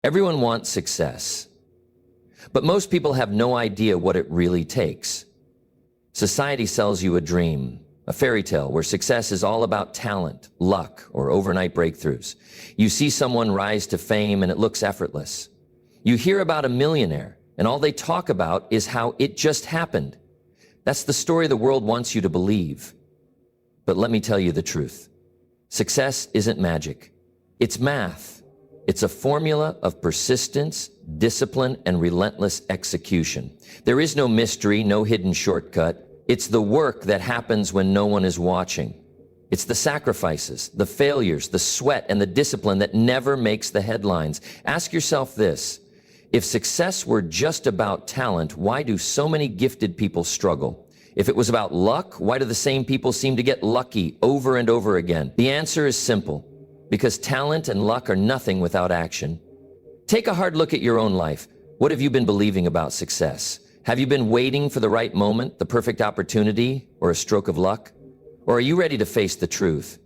Everyone wants success, but most people have no idea what it really takes. Society sells you a dream, a fairy tale where success is all about talent, luck, or overnight breakthroughs. You see someone rise to fame and it looks effortless. You hear about a millionaire and all they talk about is how it just happened. That's the story the world wants you to believe. But let me tell you the truth. Success isn't magic. It's math. It's a formula of persistence, discipline, and relentless execution. There is no mystery, no hidden shortcut. It's the work that happens when no one is watching. It's the sacrifices, the failures, the sweat, and the discipline that never makes the headlines. Ask yourself this: if success were just about talent, why do so many gifted people struggle? If it was about luck, why do the same people seem to get lucky over and over again? The answer is simple: because talent and luck are nothing without action. Take a hard look at your own life. What have you been believing about success? Have you been waiting for the right moment, the perfect opportunity, or a stroke of luck? Or are you ready to face the truth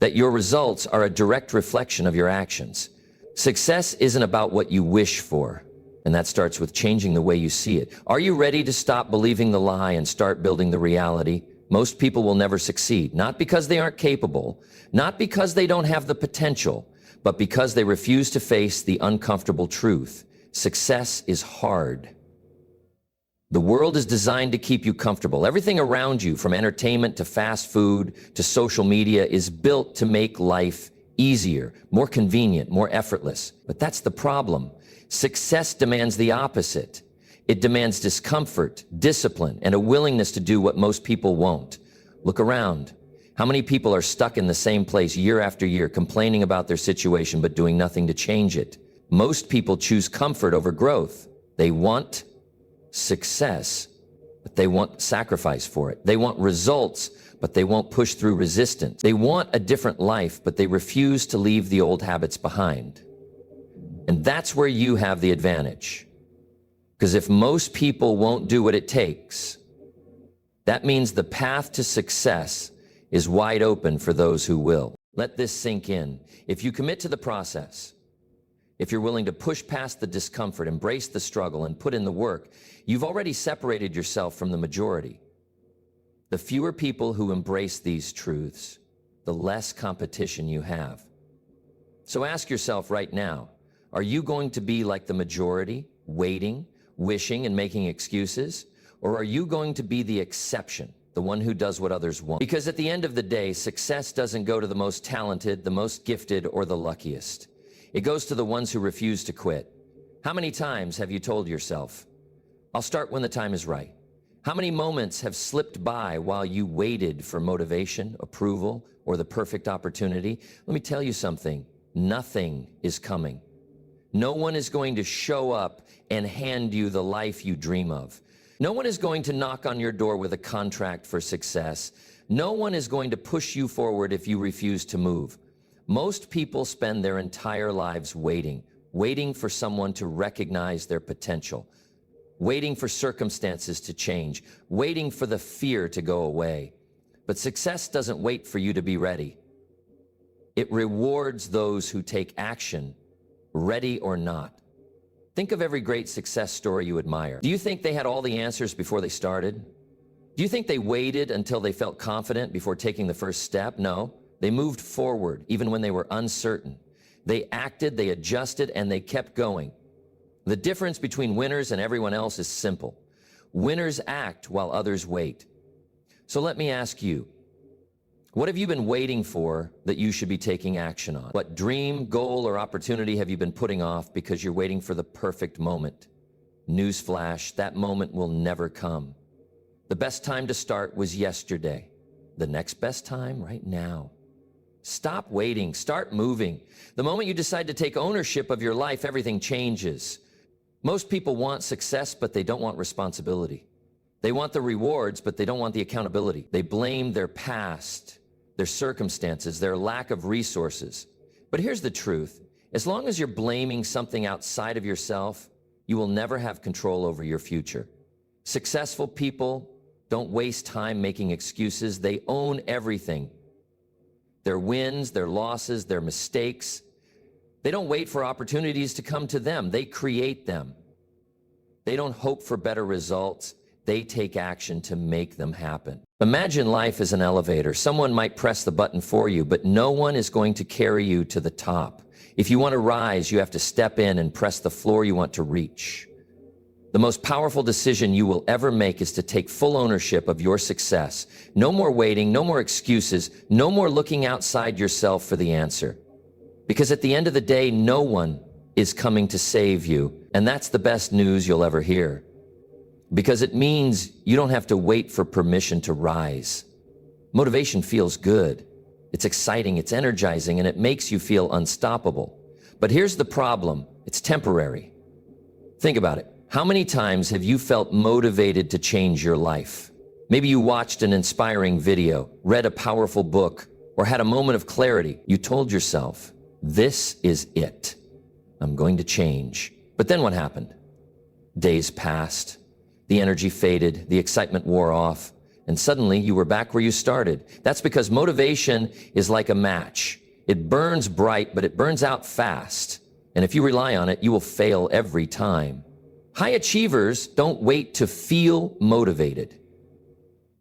that your results are a direct reflection of your actions? Success isn't about what you wish for, and that starts with changing the way you see it. Are you ready to stop believing the lie and start building the reality? Most people will never succeed, not because they aren't capable, not because they don't have the potential, but because they refuse to face the uncomfortable truth. Success is hard. The world is designed to keep you comfortable. Everything around you, from entertainment to fast food to social media, is built to make life easier, more convenient, more effortless. But that's the problem. Success demands the opposite. It demands discomfort, discipline, and a willingness to do what most people won't. Look around. How many people are stuck in the same place year after year, complaining about their situation but doing nothing to change it? Most people choose comfort over growth. They want success, but they want sacrifice for it. They want results, but they won't push through resistance. They want a different life, but they refuse to leave the old habits behind. And that's where you have the advantage. Because if most people won't do what it takes, that means the path to success is wide open for those who will. Let this sink in. If you commit to the process, if you're willing to push past the discomfort, embrace the struggle, and put in the work, you've already separated yourself from the majority. The fewer people who embrace these truths, the less competition you have. So ask yourself right now, are you going to be like the majority, waiting, wishing, and making excuses? Or are you going to be the exception, the one who does what others want? Because at the end of the day, success doesn't go to the most talented, the most gifted, or the luckiest. It goes to the ones who refuse to quit. How many times have you told yourself, I'll start when the time is right? How many moments have slipped by while you waited for motivation, approval, or the perfect opportunity? Let me tell you something. Nothing is coming. No one is going to show up and hand you the life you dream of. No one is going to knock on your door with a contract for success. No one is going to push you forward if you refuse to move. Most people spend their entire lives waiting for someone to recognize their potential, waiting for circumstances to change, waiting for the fear to go away. But success doesn't wait for you to be ready. It rewards those who take action, ready or not. Think of every great success story you admire. Do you think they had all the answers before they started? Do you think they waited until they felt confident before taking the first step? No, they moved forward even when they were uncertain. They acted, they adjusted, and they kept going. The difference between winners and everyone else is simple. Winners act while others wait. So let me ask you, what have you been waiting for that you should be taking action on? What dream, goal, or opportunity have you been putting off because you're waiting for the perfect moment? Newsflash, that moment will never come. The best time to start was yesterday. The next best time, right now. Stop waiting, start moving. The moment you decide to take ownership of your life, everything changes. Most people want success, but they don't want responsibility. They want the rewards, but they don't want the accountability. They blame their past, their circumstances, their lack of resources. But here's the truth. As long as you're blaming something outside of yourself, you will never have control over your future. Successful people don't waste time making excuses. They own everything. Their wins, their losses, their mistakes. They don't wait for opportunities to come to them. They create them. They don't hope for better results. They take action to make them happen. Imagine life as an elevator. Someone might press the button for you, but no one is going to carry you to the top. If you want to rise, you have to step in and press the floor you want to reach. The most powerful decision you will ever make is to take full ownership of your success. No more waiting, no more excuses, no more looking outside yourself for the answer. Because at the end of the day, no one is coming to save you, and that's the best news you'll ever hear. Because it means you don't have to wait for permission to rise. Motivation feels good. It's exciting, it's energizing, and it makes you feel unstoppable. But here's the problem. It's temporary. Think about it. How many times have you felt motivated to change your life? Maybe you watched an inspiring video, read a powerful book, or had a moment of clarity. You told yourself, this is it. I'm going to change. But then what happened? Days passed. The energy faded, the excitement wore off, and suddenly you were back where you started. That's because motivation is like a match. It burns bright, but it burns out fast. And if you rely on it, you will fail every time. High achievers don't wait to feel motivated.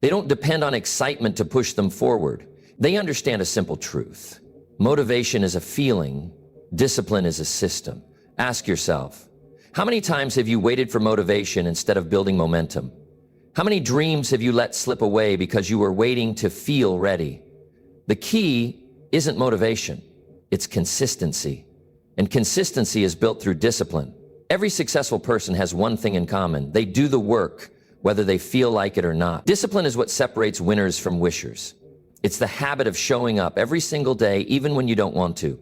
They don't depend on excitement to push them forward. They understand a simple truth. Motivation is a feeling, discipline is a system. Ask yourself, how many times have you waited for motivation instead of building momentum? How many dreams have you let slip away because you were waiting to feel ready? The key isn't motivation, it's consistency. And consistency is built through discipline. Every successful person has one thing in common. They do the work, whether they feel like it or not. Discipline is what separates winners from wishers. It's the habit of showing up every single day, even when you don't want to.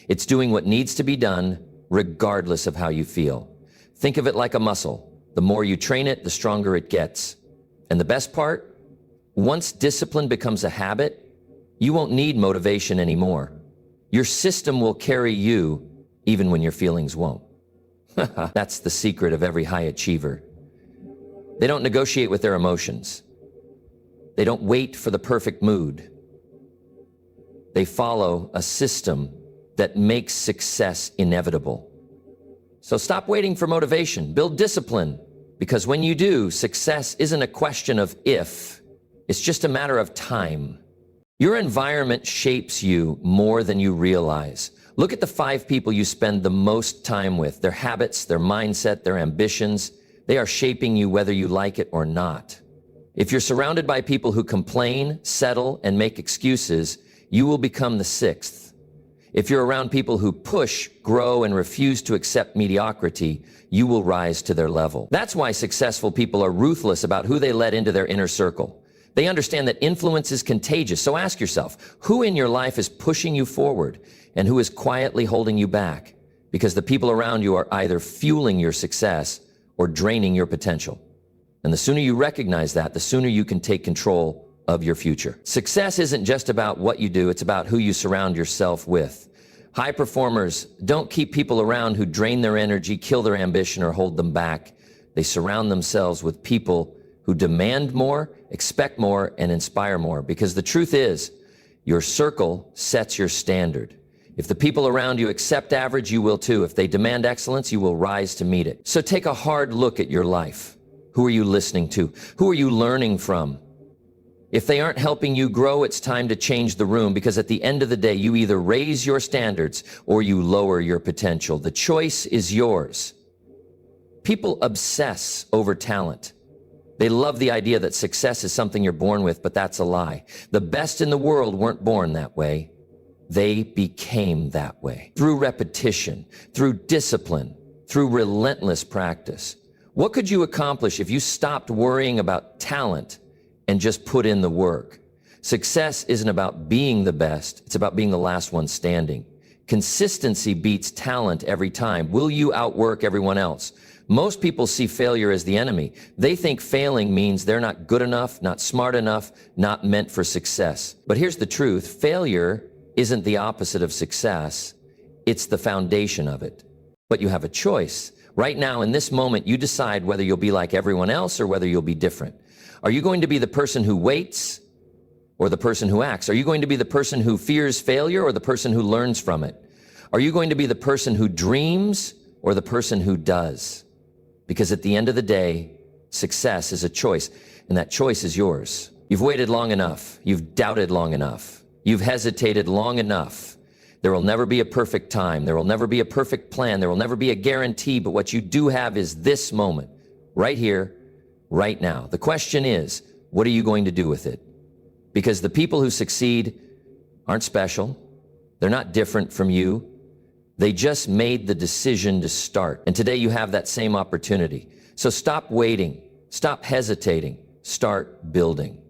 It's doing what needs to be done, regardless of how you feel. Think of it like a muscle. The more you train it, the stronger it gets. And the best part? Once discipline becomes a habit, you won't need motivation anymore. Your system will carry you, even when your feelings won't. That's the secret of every high achiever. They don't negotiate with their emotions. They don't wait for the perfect mood. They follow a system that makes success inevitable. So stop waiting for motivation. Build discipline. Because when you do, success isn't a question of if. It's just a matter of time. Your environment shapes you more than you realize. Look at the 5 people you spend the most time with. Their habits, their mindset, their ambitions. They are shaping you whether you like it or not. If you're surrounded by people who complain, settle, and make excuses, you will become the 6th. If you're around people who push, grow, and refuse to accept mediocrity, you will rise to their level. That's why successful people are ruthless about who they let into their inner circle. They understand that influence is contagious. So ask yourself, who in your life is pushing you forward and who is quietly holding you back? Because the people around you are either fueling your success or draining your potential. And the sooner you recognize that, the sooner you can take control of your future. Success isn't just about what you do, it's about who you surround yourself with. High performers don't keep people around who drain their energy, kill their ambition, or hold them back. They surround themselves with people who demand more, expect more, and inspire more. Because the truth is, your circle sets your standard. If the people around you accept average, you will too. If they demand excellence, you will rise to meet it. So take a hard look at your life. Who are you listening to? Who are you learning from? If they aren't helping you grow, it's time to change the room, because at the end of the day, you either raise your standards or you lower your potential. The choice is yours. People obsess over talent. They love the idea that success is something you're born with, but that's a lie. The best in the world weren't born that way. They became that way. Through repetition, through discipline, through relentless practice. What could you accomplish if you stopped worrying about talent and just put in the work? Success isn't about being the best, it's about being the last one standing. Consistency beats talent every time. Will you outwork everyone else? Most people see failure as the enemy. They think failing means they're not good enough, not smart enough, not meant for success. But here's the truth. Failure isn't the opposite of success. It's the foundation of it. But you have a choice. Right now, in this moment, you decide whether you'll be like everyone else or whether you'll be different. Are you going to be the person who waits or the person who acts? Are you going to be the person who fears failure or the person who learns from it? Are you going to be the person who dreams or the person who does? Because at the end of the day, success is a choice, and that choice is yours. You've waited long enough. You've doubted long enough. You've hesitated long enough. There will never be a perfect time. There will never be a perfect plan. There will never be a guarantee, but what you do have is this moment, right here, right now. The question is, what are you going to do with it? Because the people who succeed aren't special. They're not different from you. They just made the decision to start. And today you have that same opportunity. So stop waiting. Stop hesitating. Start building.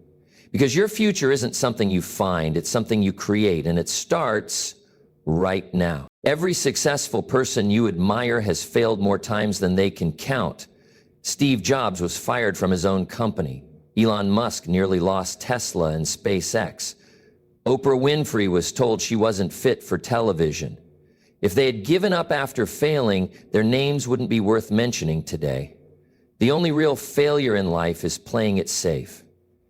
Because your future isn't something you find, it's something you create, and it starts right now. Every successful person you admire has failed more times than they can count. Steve Jobs was fired from his own company. Elon Musk nearly lost Tesla and SpaceX. Oprah Winfrey was told she wasn't fit for television. If they had given up after failing, their names wouldn't be worth mentioning today. The only real failure in life is playing it safe.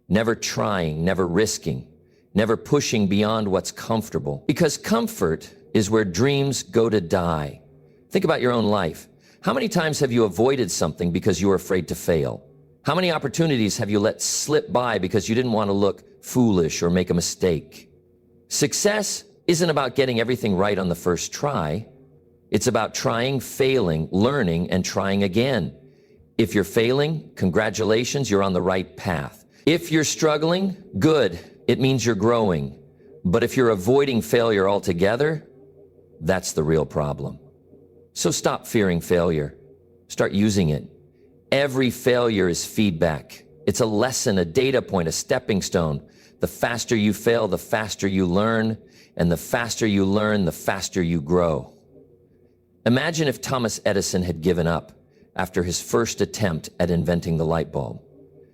Never trying, never risking, never pushing beyond what's comfortable. Because comfort is where dreams go to die. Think about your own life. How many times have you avoided something because you were afraid to fail? How many opportunities have you let slip by because you didn't want to look foolish or make a mistake? Success isn't about getting everything right on the first try. It's about trying, failing, learning, and trying again. If you're failing, congratulations, you're on the right path. If you're struggling, good, it means you're growing. But if you're avoiding failure altogether, that's the real problem. So stop fearing failure. Start using it. Every failure is feedback. It's a lesson, a data point, a stepping stone. The faster you fail, the faster you learn, and the faster you learn, the faster you grow. Imagine if Thomas Edison had given up after his first attempt at inventing the light bulb.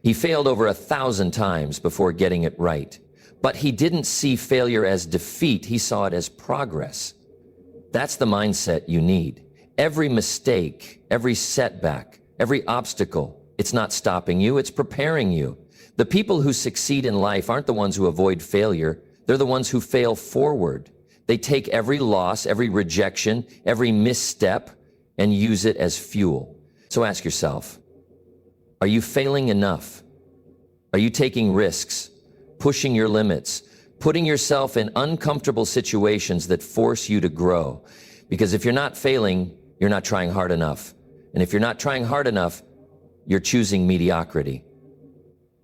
He failed over 1,000 times before getting it right. But he didn't see failure as defeat, he saw it as progress. That's the mindset you need. Every mistake, every setback, every obstacle, it's not stopping you, it's preparing you. The people who succeed in life aren't the ones who avoid failure, they're the ones who fail forward. They take every loss, every rejection, every misstep, and use it as fuel. So ask yourself, are you failing enough? Are you taking risks, pushing your limits, putting yourself in uncomfortable situations that force you to grow? Because if you're not failing, you're not trying hard enough. And if you're not trying hard enough, you're choosing mediocrity.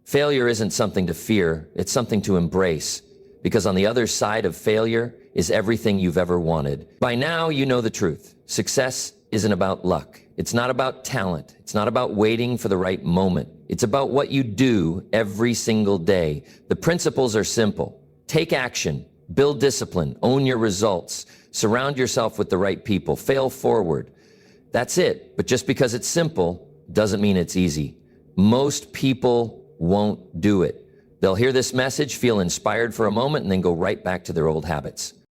Failure isn't something to fear, it's something to embrace. Because on the other side of failure is everything you've ever wanted. By now, you know the truth. Success isn't about luck. It's not about talent. It's not about waiting for the right moment. It's about what you do every single day. The principles are simple. Take action, build discipline, own your results, surround yourself with the right people, fail forward. That's it. But just because it's simple doesn't mean it's easy. Most people won't do it. They'll hear this message, feel inspired for a moment, and then go right back to their old habits.